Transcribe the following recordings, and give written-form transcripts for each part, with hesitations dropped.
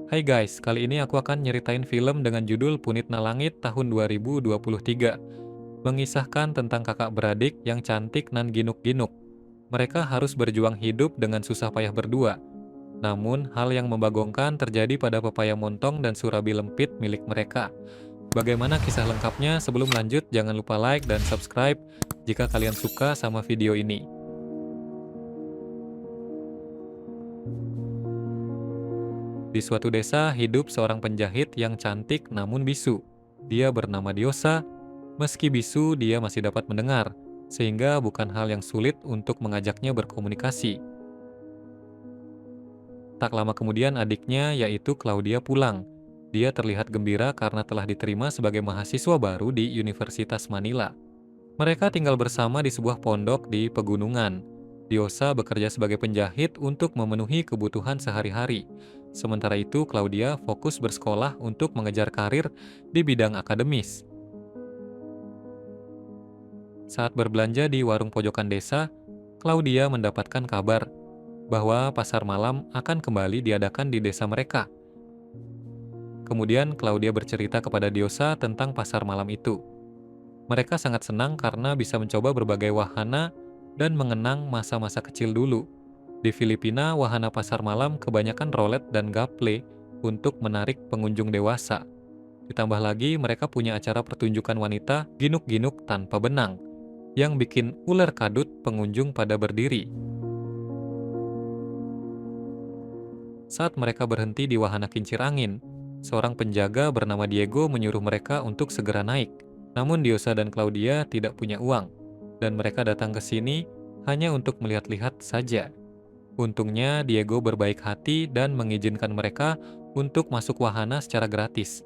Hai guys, kali ini aku akan nyeritain film dengan judul Punitna Langit tahun 2023. Mengisahkan tentang kakak beradik yang cantik nan ginuk-ginuk. Mereka harus berjuang hidup dengan susah payah berdua. Namun, hal yang membagongkan terjadi pada pepaya montong dan surabi lempit milik mereka. Bagaimana kisah lengkapnya? Sebelum lanjut, jangan lupa like dan subscribe jika kalian suka sama video ini. Di suatu desa hidup seorang penjahit yang cantik namun bisu. Dia bernama Diosa. Meski bisu, dia masih dapat mendengar, sehingga bukan hal yang sulit untuk mengajaknya berkomunikasi. Tak lama kemudian adiknya, yaitu Claudia, pulang. Dia terlihat gembira karena telah diterima sebagai mahasiswa baru di Universitas Manila. Mereka tinggal bersama di sebuah pondok di pegunungan. Diosa bekerja sebagai penjahit untuk memenuhi kebutuhan sehari-hari. Sementara itu, Claudia fokus bersekolah untuk mengejar karir di bidang akademis. Saat berbelanja di warung pojokan desa, Claudia mendapatkan kabar bahwa pasar malam akan kembali diadakan di desa mereka. Kemudian Claudia bercerita kepada Diosa tentang pasar malam itu. Mereka sangat senang karena bisa mencoba berbagai wahana dan mengenang masa-masa kecil dulu. Di Filipina, wahana pasar malam kebanyakan rolet dan gaple untuk menarik pengunjung dewasa. Ditambah lagi, mereka punya acara pertunjukan wanita ginuk-ginuk tanpa benang, yang bikin ular kadut pengunjung pada berdiri. Saat mereka berhenti di wahana kincir angin, seorang penjaga bernama Diego menyuruh mereka untuk segera naik. Namun Diosa dan Claudia tidak punya uang, dan mereka datang ke sini hanya untuk melihat-lihat saja. Untungnya Diego berbaik hati dan mengizinkan mereka untuk masuk wahana secara gratis.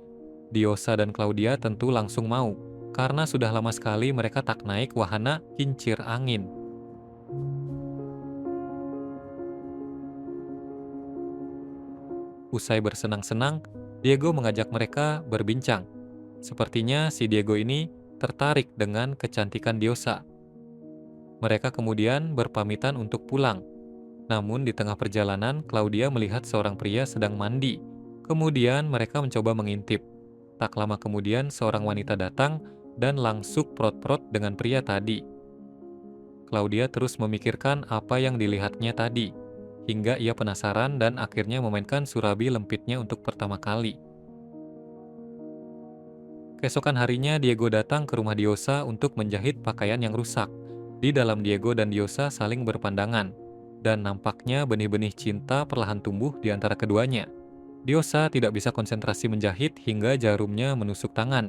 Diosa dan Claudia tentu langsung mau, karena sudah lama sekali mereka tak naik wahana kincir angin. Usai bersenang-senang, Diego mengajak mereka berbincang. Sepertinya si Diego ini tertarik dengan kecantikan Diosa. Mereka kemudian berpamitan untuk pulang. Namun di tengah perjalanan, Claudia melihat seorang pria sedang mandi. Kemudian mereka mencoba mengintip. Tak lama kemudian seorang wanita datang dan langsung prot-prot dengan pria tadi. Claudia terus memikirkan apa yang dilihatnya tadi, hingga ia penasaran dan akhirnya memainkan surabi lempitnya untuk pertama kali. Keesokan harinya Diego datang ke rumah Diosa untuk menjahit pakaian yang rusak. Di dalam Diego dan Diosa saling berpandangan, dan nampaknya benih-benih cinta perlahan tumbuh di antara keduanya. Diosa tidak bisa konsentrasi menjahit hingga jarumnya menusuk tangan.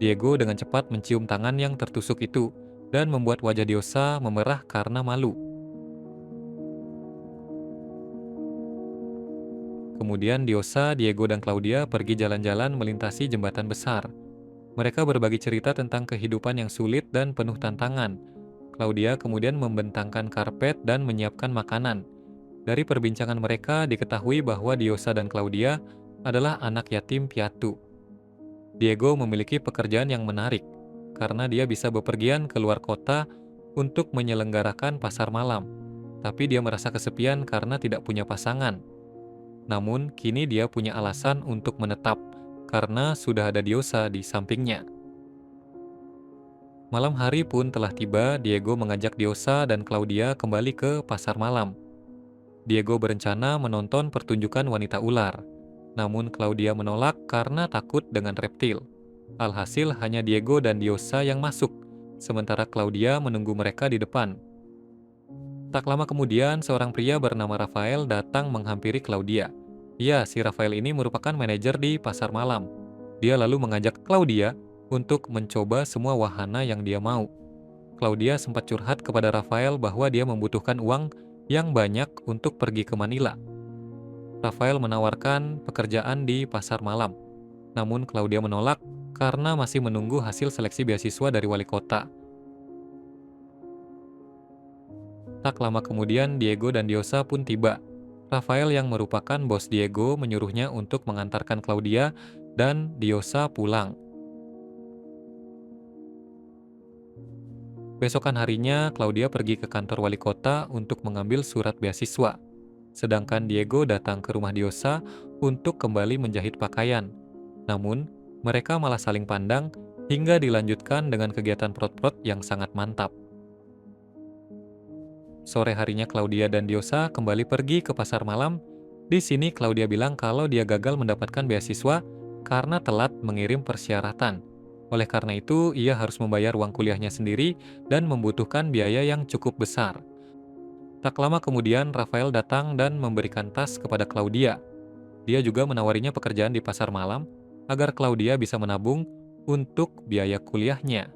Diego dengan cepat mencium tangan yang tertusuk itu, dan membuat wajah Diosa memerah karena malu. Kemudian Diosa, Diego, dan Claudia pergi jalan-jalan melintasi jembatan besar. Mereka berbagi cerita tentang kehidupan yang sulit dan penuh tantangan. Claudia kemudian membentangkan karpet dan menyiapkan makanan. Dari perbincangan mereka diketahui bahwa Diosa dan Claudia adalah anak yatim piatu. Diego memiliki pekerjaan yang menarik karena dia bisa bepergian ke luar kota untuk menyelenggarakan pasar malam. Tapi dia merasa kesepian karena tidak punya pasangan. Namun kini dia punya alasan untuk menetap karena sudah ada Diosa di sampingnya. Malam hari pun telah tiba. Diego mengajak Diosa dan Claudia kembali ke pasar malam. Diego berencana menonton pertunjukan wanita ular. Namun Claudia menolak karena takut dengan reptil. Alhasil hanya Diego dan Diosa yang masuk, sementara Claudia menunggu mereka di depan. Tak lama kemudian, seorang pria bernama Rafael datang menghampiri Claudia. Ya, si Rafael ini merupakan manajer di pasar malam. Dia lalu mengajak Claudia untuk mencoba semua wahana yang dia mau. Claudia sempat curhat kepada Rafael bahwa dia membutuhkan uang yang banyak untuk pergi ke Manila. Rafael menawarkan pekerjaan di pasar malam. Namun Claudia menolak karena masih menunggu hasil seleksi beasiswa dari wali kota. Tak lama kemudian Diego dan Diosa pun tiba. Rafael yang merupakan bos Diego menyuruhnya untuk mengantarkan Claudia dan Diosa pulang. Besokan harinya, Claudia pergi ke kantor wali kota untuk mengambil surat beasiswa. Sedangkan Diego datang ke rumah Diosa untuk kembali menjahit pakaian. Namun, mereka malah saling pandang hingga dilanjutkan dengan kegiatan prot-prot yang sangat mantap. Sore harinya Claudia dan Diosa kembali pergi ke pasar malam. Di sini Claudia bilang kalau dia gagal mendapatkan beasiswa karena telat mengirim persyaratan. Oleh karena itu, ia harus membayar uang kuliahnya sendiri dan membutuhkan biaya yang cukup besar. Tak lama kemudian, Rafael datang dan memberikan tas kepada Claudia. Dia juga menawarinya pekerjaan di pasar malam agar Claudia bisa menabung untuk biaya kuliahnya.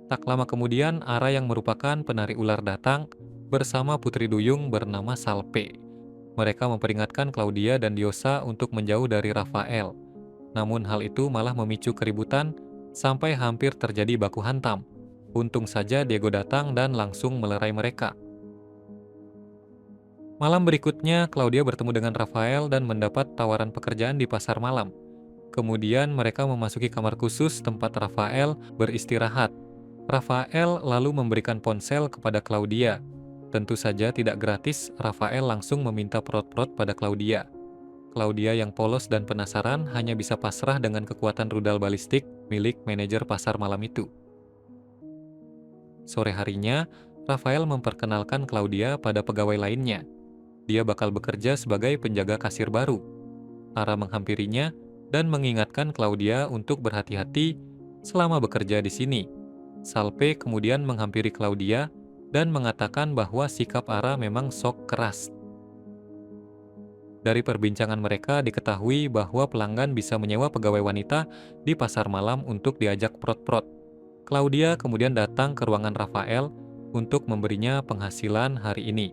Tak lama kemudian, Ara yang merupakan penari ular datang bersama putri duyung bernama Salpe. Mereka memperingatkan Claudia dan Diosa untuk menjauh dari Rafael. Namun hal itu malah memicu keributan sampai hampir terjadi baku hantam. Untung saja Diego datang dan langsung melerai mereka. Malam berikutnya, Claudia bertemu dengan Rafael dan mendapat tawaran pekerjaan di pasar malam. Kemudian mereka memasuki kamar khusus tempat Rafael beristirahat. Rafael lalu memberikan ponsel kepada Claudia. Tentu saja tidak gratis, Rafael langsung meminta prot-prot pada Claudia. Claudia yang polos dan penasaran hanya bisa pasrah dengan kekuatan rudal balistik milik manajer pasar malam itu. Sore harinya, Rafael memperkenalkan Claudia pada pegawai lainnya. Dia bakal bekerja sebagai penjaga kasir baru. Ara menghampirinya dan mengingatkan Claudia untuk berhati-hati selama bekerja di sini. Salpe kemudian menghampiri Claudia dan mengatakan bahwa sikap Ara memang sok keras. Dari perbincangan mereka diketahui bahwa pelanggan bisa menyewa pegawai wanita di pasar malam untuk diajak prot-prot. Claudia kemudian datang ke ruangan Rafael untuk memberinya penghasilan hari ini.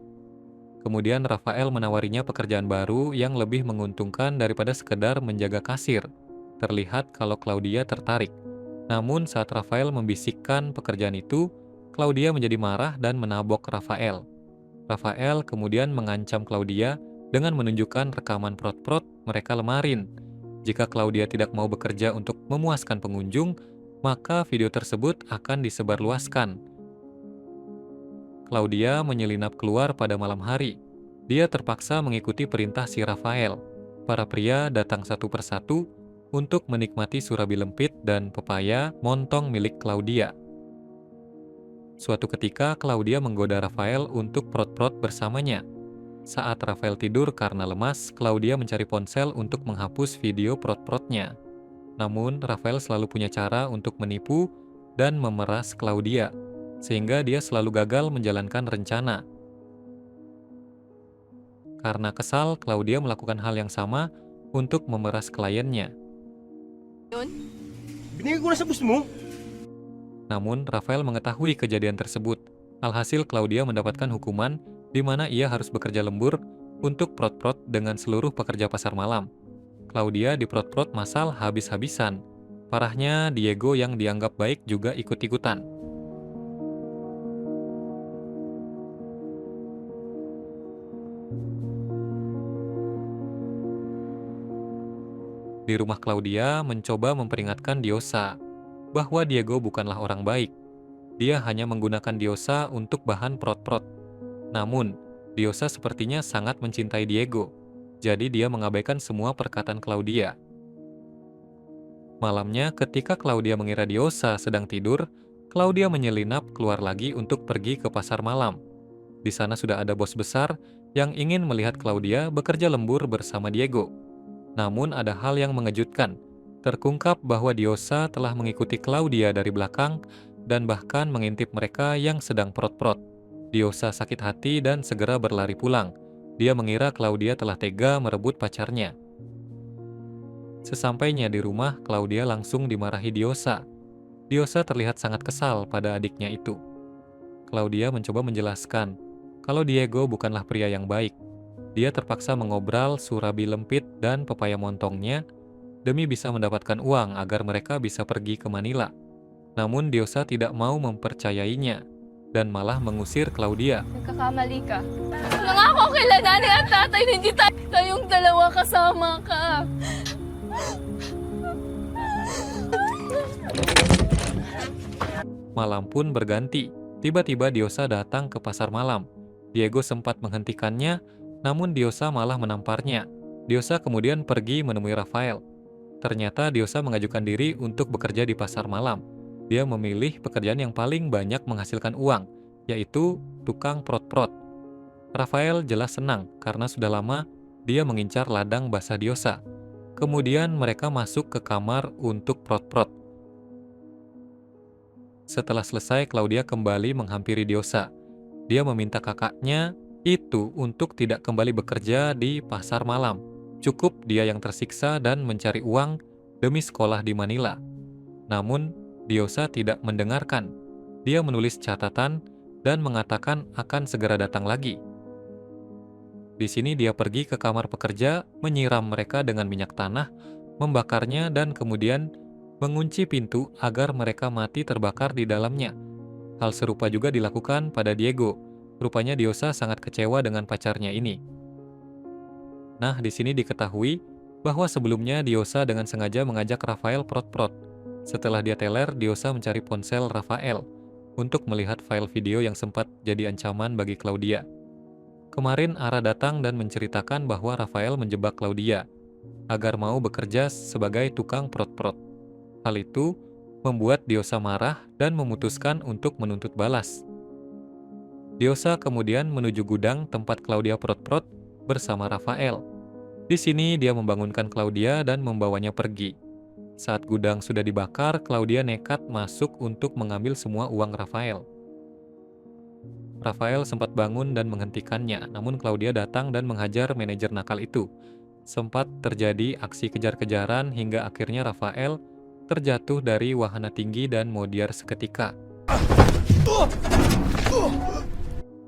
Kemudian Rafael menawarinya pekerjaan baru yang lebih menguntungkan daripada sekedar menjaga kasir. Terlihat kalau Claudia tertarik. Namun saat Rafael membisikkan pekerjaan itu, Claudia menjadi marah dan menabok Rafael. Rafael kemudian mengancam Claudia dengan menunjukkan rekaman prot-prot mereka lemarin. Jika Claudia tidak mau bekerja untuk memuaskan pengunjung, maka video tersebut akan disebarluaskan. Claudia menyelinap keluar pada malam hari. Dia terpaksa mengikuti perintah si Rafael. Para pria datang satu persatu untuk menikmati surabi lempit dan pepaya montong milik Claudia. Suatu ketika, Claudia menggoda Rafael untuk prot-prot bersamanya. Saat Rafael tidur karena lemas, Claudia mencari ponsel untuk menghapus video prot-protnya. Namun, Rafael selalu punya cara untuk menipu dan memeras Claudia, sehingga dia selalu gagal menjalankan rencana. Karena kesal, Claudia melakukan hal yang sama untuk memeras kliennya. Binigay ko na sa boss mo. Namun, Rafael mengetahui kejadian tersebut. Alhasil, Claudia mendapatkan hukuman di mana ia harus bekerja lembur untuk prot-prot dengan seluruh pekerja pasar malam. Claudia diprot-prot masal habis-habisan. Parahnya, Diego yang dianggap baik juga ikut-ikutan. Di rumah Claudia mencoba memperingatkan Diosa bahwa Diego bukanlah orang baik. Dia hanya menggunakan Diosa untuk bahan prot-prot. Namun, Diosa sepertinya sangat mencintai Diego, jadi dia mengabaikan semua perkataan Claudia. Malamnya, ketika Claudia mengira Diosa sedang tidur, Claudia menyelinap keluar lagi untuk pergi ke pasar malam. Di sana sudah ada bos besar yang ingin melihat Claudia bekerja lembur bersama Diego. Namun ada hal yang mengejutkan. Terungkap bahwa Diosa telah mengikuti Claudia dari belakang dan bahkan mengintip mereka yang sedang prot-prot. Diosa sakit hati dan segera berlari pulang. Dia mengira Claudia telah tega merebut pacarnya. Sesampainya di rumah, Claudia langsung dimarahi Diosa. Diosa terlihat sangat kesal pada adiknya itu. Claudia mencoba menjelaskan kalau Diego bukanlah pria yang baik. Dia terpaksa mengobral surabi lempit dan pepaya montongnya demi bisa mendapatkan uang agar mereka bisa pergi ke Manila. Namun Diosa tidak mau mempercayainya dan malah mengusir Claudia. Nagkakamali ka. Nangako kay nanay at tatay na hindi tayong dalawa kasama ka. Malam pun berganti. Tiba-tiba Diosa datang ke pasar malam. Diego sempat menghentikannya Namun Diosa malah menamparnya. Diosa kemudian pergi menemui Rafael. Ternyata Diosa mengajukan diri untuk bekerja di pasar malam. Dia memilih pekerjaan yang paling banyak menghasilkan uang, yaitu tukang prot-prot. Rafael jelas senang karena sudah lama dia mengincar ladang basah Diosa. Kemudian mereka masuk ke kamar untuk prot-prot. Setelah selesai, Claudia kembali menghampiri Diosa. Dia meminta kakaknya itu untuk tidak kembali bekerja di pasar malam. Cukup dia yang tersiksa dan mencari uang demi sekolah di Manila. Namun, Diosa tidak mendengarkan. Dia menulis catatan dan mengatakan akan segera datang lagi. Di sini dia pergi ke kamar pekerja, menyiram mereka dengan minyak tanah, membakarnya dan kemudian mengunci pintu agar mereka mati terbakar di dalamnya. Hal serupa juga dilakukan pada Diego. Rupanya Diosa sangat kecewa dengan pacarnya ini. Nah, di sini diketahui bahwa sebelumnya Diosa dengan sengaja mengajak Rafael prot-prot. Setelah dia teler, Diosa mencari ponsel Rafael untuk melihat file video yang sempat jadi ancaman bagi Claudia. Kemarin Ara datang dan menceritakan bahwa Rafael menjebak Claudia agar mau bekerja sebagai tukang prot-prot. Hal itu membuat Diosa marah dan memutuskan untuk menuntut balas. Diosa kemudian menuju gudang tempat Claudia prot-prot bersama Rafael. Di sini dia membangunkan Claudia dan membawanya pergi. Saat gudang sudah dibakar, Claudia nekat masuk untuk mengambil semua uang Rafael. Rafael sempat bangun dan menghentikannya, namun Claudia datang dan menghajar manajer nakal itu. Sempat terjadi aksi kejar-kejaran hingga akhirnya Rafael terjatuh dari wahana tinggi dan modiar seketika.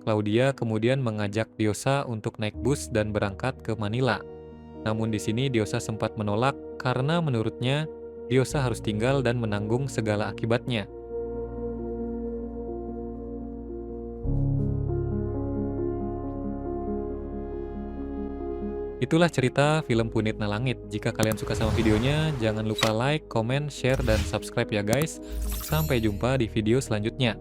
Claudia kemudian mengajak Diosa untuk naik bus dan berangkat ke Manila. Namun di sini Diosa sempat menolak karena menurutnya Diosa harus tinggal dan menanggung segala akibatnya. Itulah cerita film Punit na Langit. Jika kalian suka sama videonya, jangan lupa like, comment, share, dan subscribe ya guys. Sampai jumpa di video selanjutnya.